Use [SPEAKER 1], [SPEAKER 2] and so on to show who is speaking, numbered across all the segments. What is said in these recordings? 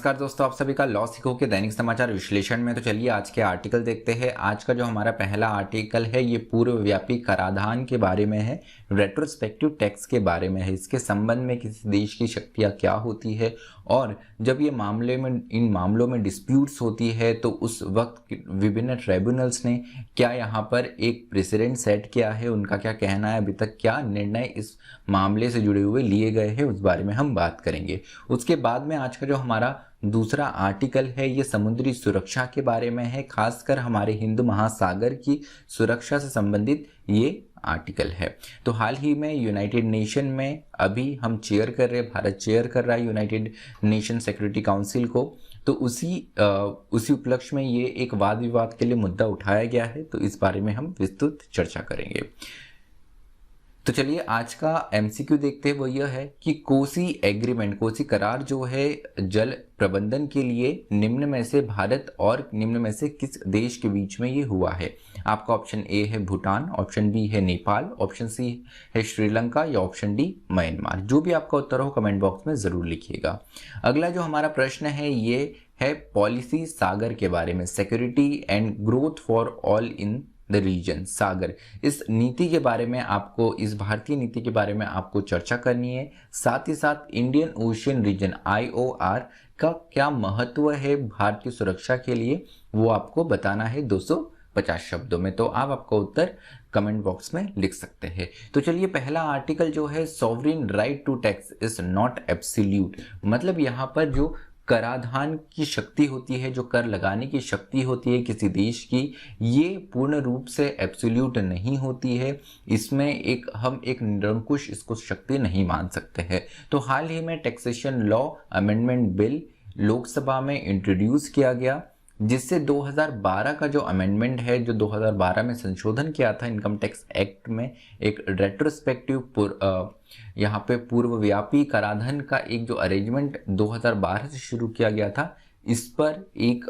[SPEAKER 1] नमस्कार दोस्तों, आप सभी का लॉ सीखो के दैनिक समाचार विश्लेषण में। तो चलिए आज के आर्टिकल देखते हैं। आज का जो हमारा पहला आर्टिकल है ये पूर्व व्यापी कराधान के बारे में है, रेट्रोस्पेक्टिव टैक्स के बारे में है। इसके संबंध में किसी देश की शक्तियाँ क्या होती है और जब ये इन मामलों में डिस्प्यूट्स होती है तो उस वक्त विभिन्न ट्राइब्यूनल्स ने क्या यहाँ पर एक प्रेसिडेंट सेट किया है, उनका क्या कहना है, अभी तक क्या निर्णय इस मामले से जुड़े हुए लिए गए हैं, उस बारे में हम बात करेंगे। उसके बाद में आज का जो हमारा दूसरा आर्टिकल है ये समुद्री सुरक्षा के बारे में है, खासकर हमारे हिंद महासागर की सुरक्षा से संबंधित ये आर्टिकल है। तो हाल ही में यूनाइटेड नेशन में अभी हम चेयर कर रहे हैं, भारत चेयर कर रहा है यूनाइटेड नेशन सिक्योरिटी काउंसिल को। तो उसी उपलक्ष्य में ये एक वाद विवाद के लिए मुद्दा उठाया गया है, तो इस बारे में हम विस्तृत चर्चा करेंगे। तो चलिए आज का एमसीक्यू देखते हैं। वो यह है कि कोसी एग्रीमेंट, कोसी करार जो है जल प्रबंधन के लिए निम्न में से भारत और निम्न में से किस देश के बीच में ये हुआ है। आपका ऑप्शन ए है भूटान, ऑप्शन बी है नेपाल, ऑप्शन सी है श्रीलंका या ऑप्शन डी म्यांमार। जो भी आपका उत्तर हो कमेंट बॉक्स में जरूर लिखिएगा। अगला जो हमारा प्रश्न है ये है पॉलिसी सागर के बारे में, security and growth for all in the region. Sagar, इस नीति के बारे में आपको, इस भारतीय नीति के बारे में आपको चर्चा करनी है। साथ ही साथ इंडियन ओशियन रीजन IOR का क्या महत्व है भारतीय सुरक्षा के लिए, वो आपको बताना है 250 शब्दों में। तो आप आपका उत्तर कमेंट बॉक्स में लिख सकते हैं। तो चलिए पहला आर्टिकल जो है sovereign right to tax is not absolute, मतलब यहाँ पर जो कराधान की शक्ति होती है, जो कर लगाने की शक्ति होती है किसी देश की, ये पूर्ण रूप से एब्सोल्यूट नहीं होती है। इसमें हम एक निरंकुश इसको शक्ति नहीं मान सकते हैं। तो हाल ही में taxation law amendment bill Lok Sabha में इंट्रोड्यूस किया गया, जिससे 2012 का जो अमेंडमेंट है, जो 2012 में संशोधन किया था इनकम टैक्स एक्ट में, एक रेट्रोस्पेक्टिव यहाँ पे पूर्वव्यापी कराधान का एक जो अरेंजमेंट 2012 से शुरू किया गया था, इस पर एक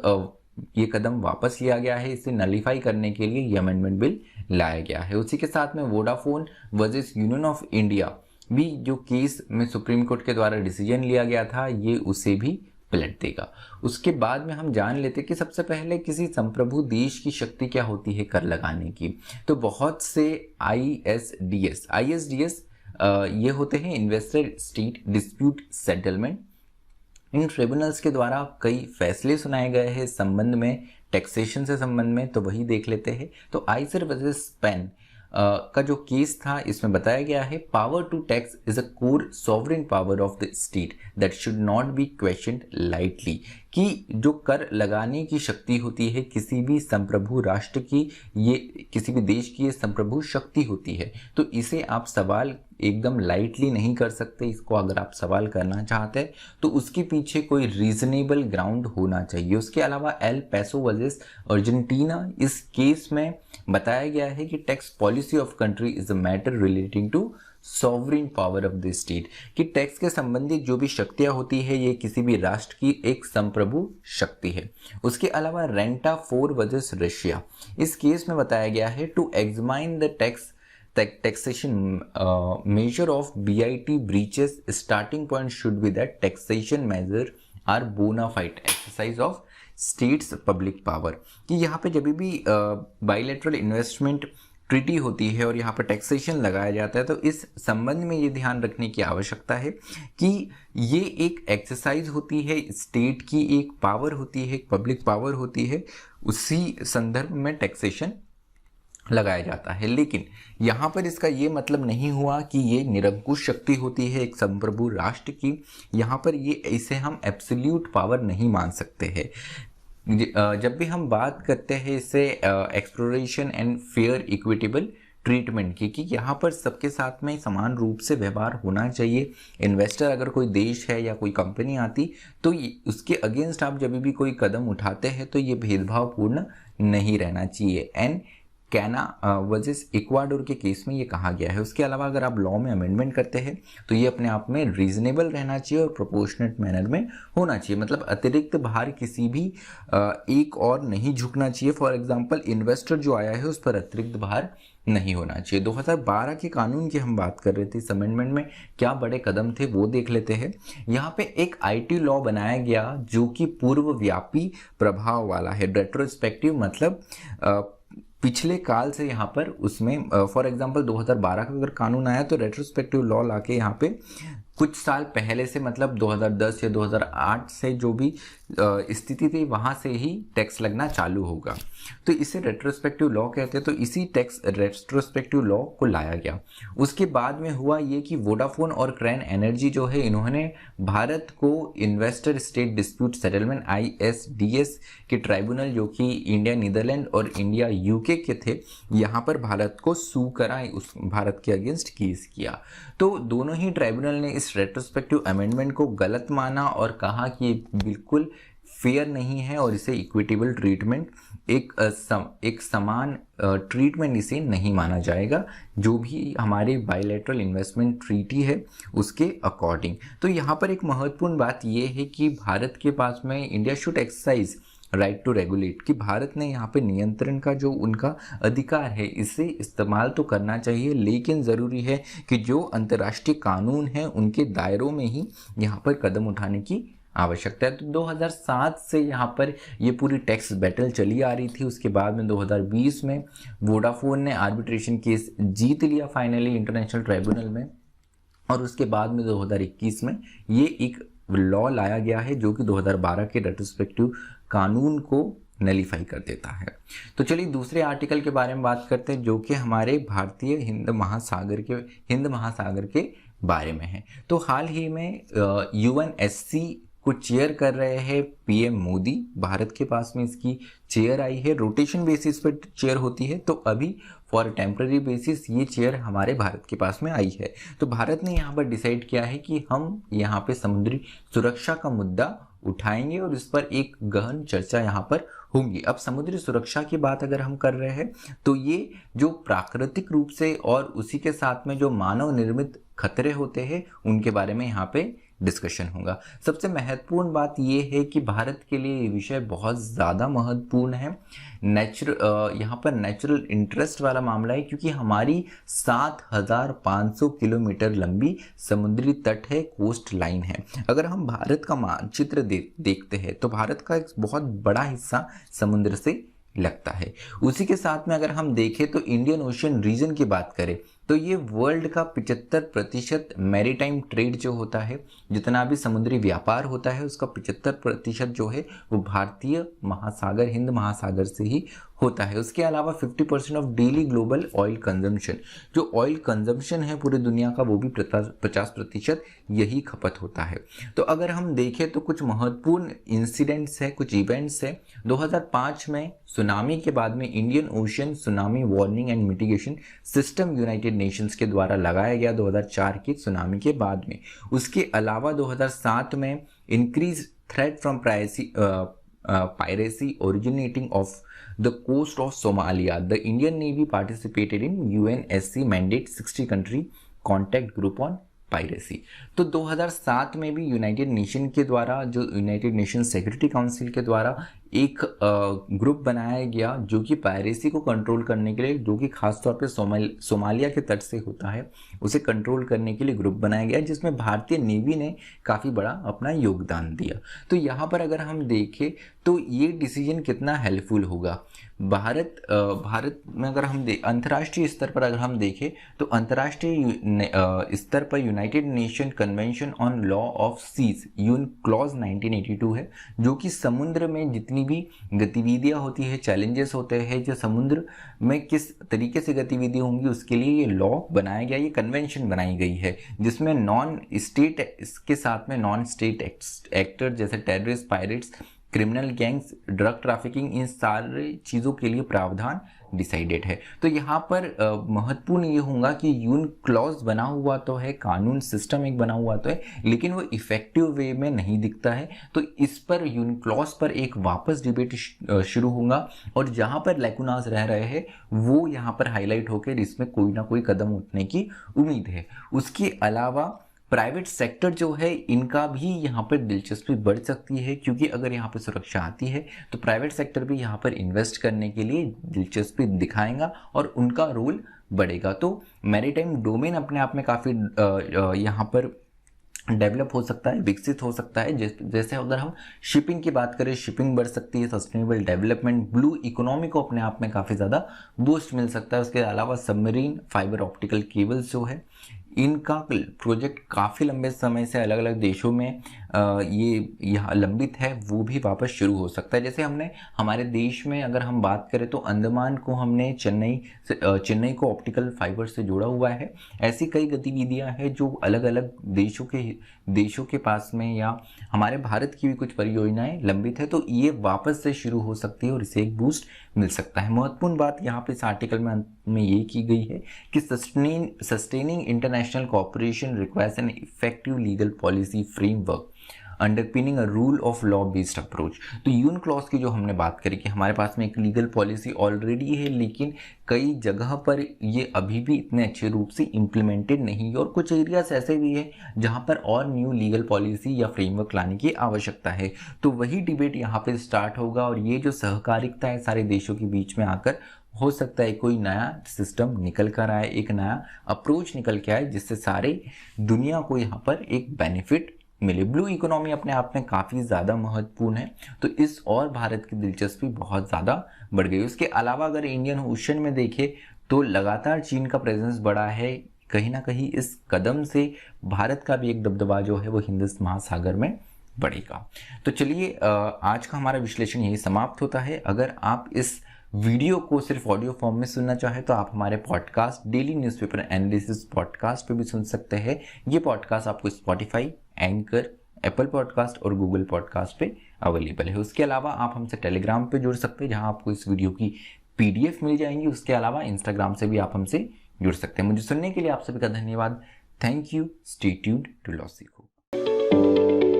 [SPEAKER 1] ये कदम वापस लिया गया है। इसे नलीफाई करने के लिए ये अमेंडमेंट बिल लाया गया है। उसी के साथ में Vodafone versus union of India भी जो केस में सुप्रीम कोर्ट के द्वारा डिसीजन लिया गया था, ये उसे भी पलट देगा। उसके बाद में हम जान लेते कि सबसे पहले किसी संप्रभु देश की शक्ति क्या होती है कर लगाने की। तो बहुत से ISDS ये होते हैं इन्वेस्टर स्टेट डिस्प्यूट सेटलमेंट। इन ट्रिब्यूनल्स के द्वारा कई फैसले सुनाए गए हैं इस संबंध में, टैक्सेशन से संबंध में, तो वही देख लेते हैं। तो आइसर वर्सेस स्पेन का जो केस था, इसमें बताया गया है power to tax is a core sovereign power of the state that should not be questioned lightly, कि जो कर लगाने की शक्ति होती है किसी भी संप्रभु राष्ट्र की, ये किसी भी देश की ये संप्रभु शक्ति होती है, तो इसे आप सवाल एकदम लाइटली नहीं कर सकते। इसको अगर आप सवाल करना चाहते हैं तो उसके पीछे कोई रीजनेबल ग्राउंड होना चाहिए। उसके अलावा एल पैसो वर्सेस अर्जेंटीना, इस केस में बताया गया है कि tax policy of country is a matter relating to sovereign power of the state, कि टैक्स के संबंधित जो भी शक्तियां होती है ये किसी भी राष्ट्र की एक संप्रभु शक्ति है। उसके अलावा रेंटा 4 वर्सेस रशिया, इस केस में बताया गया है to examine the taxation measure of BIT breaches, starting point should be that taxation measure are bona fide exercise of states public power, कि यहाँ पे जब भी बाइलेटरल इन्वेस्टमेंट ट्रीटी होती है और यहाँ पर टैक्सेशन लगाया जाता है, तो इस संबंध में ये ध्यान रखने की आवश्यकता है कि ये एक एक्सरसाइज होती है, स्टेट की एक पावर होती है, एक पब्लिक पावर होती है, उसी संदर्भ में टैक्सेशन लगाया जाता है। लेकिन यहाँ पर इसका ये मतलब नहीं हुआ कि ये निरंकुश शक्ति होती है एक संप्रभु राष्ट्र की। यहाँ पर इसे हम एब्सोल्यूट पावर नहीं मान सकते हैं। जब भी हम बात करते हैं इसे exploration and fair equitable treatment की, कि यहाँ पर सबके साथ में समान रूप से व्यवहार होना चाहिए। इन्वेस्टर अगर कोई देश है या कोई कंपनी आती तो उसके अगेंस्ट आप जब भी कोई कदम उठाते हैं तो ये भेदभावपूर्ण नहीं रहना चाहिए। एंड कैना वर्सेस इक्वाडोर के केस में ये कहा गया है। उसके अलावा अगर आप लॉ में अमेंडमेंट करते हैं तो ये अपने आप में रीजनेबल रहना चाहिए और प्रोपोर्शनेट मैनर में होना चाहिए, मतलब अतिरिक्त भार किसी भी एक और नहीं झुकना चाहिए। फॉर एग्जांपल इन्वेस्टर जो आया है उस पर अतिरिक्त भार नहीं होना चाहिए। 2012 के कानून की हम बात कर रहे थे, इस अमेंडमेंट में क्या बड़े कदम थे वो देख लेते हैं। यहाँ पे एक आईटी लॉ बनाया गया जो कि पूर्वव्यापी प्रभाव वाला है। रेट्रोस्पेक्टिव मतलब पिछले काल से यहाँ पर उसमें फॉर एग्जांपल 2012 का अगर कानून आया तो रेट्रोस्पेक्टिव लॉ लाके यहाँ पे कुछ साल पहले से मतलब 2010 या 2008 से जो भी स्थिति थी वहाँ से ही टैक्स लगना चालू होगा, तो इसे रेट्रोस्पेक्टिव लॉ कहते हैं। तो इसी टैक्स रेट्रोस्पेक्टिव लॉ को लाया गया। उसके बाद में हुआ ये कि वोडाफोन और क्रैन एनर्जी जो है इन्होंने भारत को investor state dispute settlement ISDS के ट्राइब्यूनल जो कि इंडिया नीदरलैंड और इंडिया UK के थे, यहाँ पर भारत को सू करा, उस भारत के अगेंस्ट केस किया। तो दोनों ही ट्राइब्यूनल ने इस रेट्रोस्पेक्टिव अमेंडमेंट को गलत माना और कहा कि बिल्कुल फेयर नहीं है और इसे इक्विटेबल ट्रीटमेंट, एक समान ट्रीटमेंट इसे नहीं माना जाएगा जो भी हमारे बायलैटरल इन्वेस्टमेंट ट्रीटी है उसके अकॉर्डिंग। तो यहाँ पर एक महत्वपूर्ण बात यह है कि भारत के पास में India should exercise right to regulate, कि भारत ने यहाँ पे नियंत्रण का जो उनका अधिकार है इसे इस्तेमाल तो करना चाहिए, लेकिन ज़रूरी है कि जो अंतर्राष्ट्रीय कानून है उनके दायरों में ही यहाँ पर कदम उठाने की आवश्यकता है। तो 2007 से यहाँ पर ये पूरी टैक्स बैटल चली आ रही थी। उसके बाद में 2020 में वोडाफोन ने आर्बिट्रेशन केस जीत लिया फाइनली इंटरनेशनल ट्राइब्यूनल में, और उसके बाद में 2021 में ये एक लॉ लाया गया है जो कि 2012 के रेट्रोस्पेक्टिव कानून को नलीफाई कर देता है। तो चलिए दूसरे आर्टिकल के बारे में बात करते हैं जो कि हमारे भारतीय हिंद महासागर के बारे में है। तो हाल ही में UNSC को चेयर कर रहे हैं PM मोदी। भारत के पास में इसकी चेयर आई है, रोटेशन बेसिस पर चेयर होती है, तो अभी फॉर टेम्पररी बेसिस ये चेयर हमारे भारत के पास में आई है। तो भारत ने यहाँ पर डिसाइड किया है कि हम यहाँ पे समुद्री सुरक्षा का मुद्दा उठाएंगे और इस पर एक गहन चर्चा यहाँ पर होंगी। अब समुद्री सुरक्षा की बात अगर हम कर रहे हैं तो ये जो प्राकृतिक रूप से और उसी के साथ में जो मानव निर्मित खतरे होते हैं उनके बारे में यहाँ पे डिस्कशन होगा। सबसे महत्वपूर्ण बात यह है कि भारत के लिए ये विषय बहुत ज़्यादा महत्वपूर्ण है। यहाँ पर नेचुरल इंटरेस्ट वाला मामला है क्योंकि हमारी 7,500 किलोमीटर लंबी समुद्री तट है, कोस्ट लाइन है। अगर हम भारत का मानचित्र देखते हैं तो भारत का एक बहुत बड़ा हिस्सा समुद्र से लगता है। उसी के साथ में अगर हम देखें तो इंडियन ओशियन रीजन की बात करें तो ये वर्ल्ड का 75% मैरीटाइम ट्रेड जो होता है, जितना भी समुद्री व्यापार होता है उसका 75% जो है वो भारतीय महासागर, हिंद महासागर से ही होता है। उसके अलावा 50% of daily global oil consumption, जो ऑयल कंजम्पशन है पूरी दुनिया का, वो भी 50% यही खपत होता है। तो अगर हम देखें तो कुछ महत्वपूर्ण इंसिडेंट्स है, कुछ इवेंट्स है। 2005 में सुनामी के बाद में Indian ocean tsunami warning and mitigation system United Nations के द्वारा लगाया गया 2004 की सुनामी के बाद में। उसके अलावा 2007 में increase threat from piracy originating off the coast of Somalia. The Indian Navy participated in UNSC mandate 60 country contact group on piracy. तो 2007 में भी यूनाइटेड नेशन के द्वारा, जो यूनाइटेड नेशन सिक्योरिटी काउंसिल के द्वारा एक ग्रुप बनाया गया जो कि पायरेसी को कंट्रोल करने के लिए, जो कि खासतौर पे सोमालिया के तट से होता है, उसे कंट्रोल करने के लिए ग्रुप बनाया गया जिसमें भारतीय नेवी ने काफ़ी बड़ा अपना योगदान दिया। तो यहाँ पर अगर हम देखें तो ये डिसीजन कितना हेल्पफुल होगा भारत में। अगर हम अंतर्राष्ट्रीय स्तर पर अगर हम देखें तो अंतर्राष्ट्रीय स्तर पर united nation convention on law of seas UNCLOS 1982 है, जो कि समुद्र में जितनी भी गतिविधियां होती है, चैलेंजेस होते हैं, जो समुद्र में किस तरीके से गतिविधियां होंगी उसके लिए ये लॉ बनाया गया, ये कन्वेंशन बनाई गई है, जिसमें नॉन स्टेट, इसके साथ में नॉन स्टेट एक्टर जैसे terrorist, pirates, criminal gangs, drug trafficking, इन सारी चीज़ों के लिए प्रावधान डिसाइडेड है। तो यहाँ पर महत्वपूर्ण ये होगा कि UNCLOS बना हुआ तो है, कानून सिस्टम एक बना हुआ तो है, लेकिन वो इफेक्टिव वे में नहीं दिखता है। तो इस पर UNCLOS पर एक वापस डिबेट शुरू होगा और जहाँ पर लैकुनास रह रहे हैं वो यहाँ पर हाईलाइट होकर इसमें कोई ना कोई कदम उठने की उम्मीद है। उसके अलावा प्राइवेट सेक्टर जो है इनका भी यहाँ पर दिलचस्पी बढ़ सकती है, क्योंकि अगर यहाँ पर सुरक्षा आती है तो प्राइवेट सेक्टर भी यहाँ पर इन्वेस्ट करने के लिए दिलचस्पी दिखाएगा और उनका रोल बढ़ेगा। तो मैरीटाइम डोमेन अपने आप में काफ़ी यहाँ पर डेवलप हो सकता है, विकसित हो सकता है। जैसे अगर हम शिपिंग की बात करें, शिपिंग बढ़ सकती है, सस्टेनेबल डेवलपमेंट, ब्लू इकोनॉमी को अपने आप में काफ़ी ज़्यादा बूस्ट मिल सकता है। उसके अलावा सबमरीन फाइबर ऑप्टिकल केबल्स जो है, इनका प्रोजेक्ट काफ़ी लंबे समय से अलग अलग देशों में ये यहाँ लंबित है, वो भी वापस शुरू हो सकता है। जैसे हमने हमारे देश में अगर हम बात करें तो अंडमान को हमने चेन्नई को ऑप्टिकल फाइबर से जोड़ा हुआ है। ऐसी कई गतिविधियां हैं जो अलग अलग देशों के पास में, या हमारे भारत की भी कुछ परियोजनाएं लंबित है, तो ये वापस से शुरू हो सकती है और इसे एक बूस्ट मिल सकता है। महत्वपूर्ण बात यहाँ पे इस आर्टिकल में अंत में ये की गई है कि sustaining international cooperation requires an effective legal policy framework underpinning a rule of law based approach. तो यून क्लॉज की जो हमने बात करी कि हमारे पास में एक लीगल पॉलिसी ऑलरेडी है, लेकिन कई जगह पर ये अभी भी इतने अच्छे रूप से इम्प्लीमेंटेड नहीं है और कुछ एरियाज ऐसे भी है जहां पर और न्यू लीगल पॉलिसी या फ्रेमवर्क लाने की आवश्यकता है। तो वही डिबेट यहाँ पे स्टार्ट होगा और ये जो सहकारिता है सारे देशों के बीच में आकर, हो सकता है कोई नया सिस्टम निकल कर आए, एक नया अप्रोच निकल के आए, जिससे सारे दुनिया को यहाँ पर एक बेनिफिट मिले। ब्लू इकोनॉमी अपने आप में काफ़ी ज़्यादा महत्वपूर्ण है, तो इस और भारत की दिलचस्पी बहुत ज़्यादा बढ़ गई। उसके अलावा अगर इंडियन ओशन में देखें तो लगातार चीन का प्रेजेंस बढ़ा है। कहीं ना कहीं इस कदम से भारत का भी एक दबदबा जो है वो हिंद महासागर में बढ़ेगा। तो चलिए आज का हमारा विश्लेषण यही समाप्त होता है। अगर आप इस वीडियो को सिर्फ ऑडियो फॉर्म में सुनना चाहे तो आप हमारे podcast daily newspaper analysis podcast पे भी सुन सकते हैं। ये पॉडकास्ट आपको स्पॉटिफाई, एंकर, एप्पल पॉडकास्ट और गूगल पॉडकास्ट पे अवेलेबल है। उसके अलावा आप हमसे टेलीग्राम पे जुड़ सकते हैं, जहां आपको इस वीडियो की PDF मिल जाएंगी। उसके अलावा इंस्टाग्राम से भी आप हमसे जुड़ सकते हैं। मुझे सुनने के लिए आप सभी का धन्यवाद। Thank you. Stay tuned to law सीखो।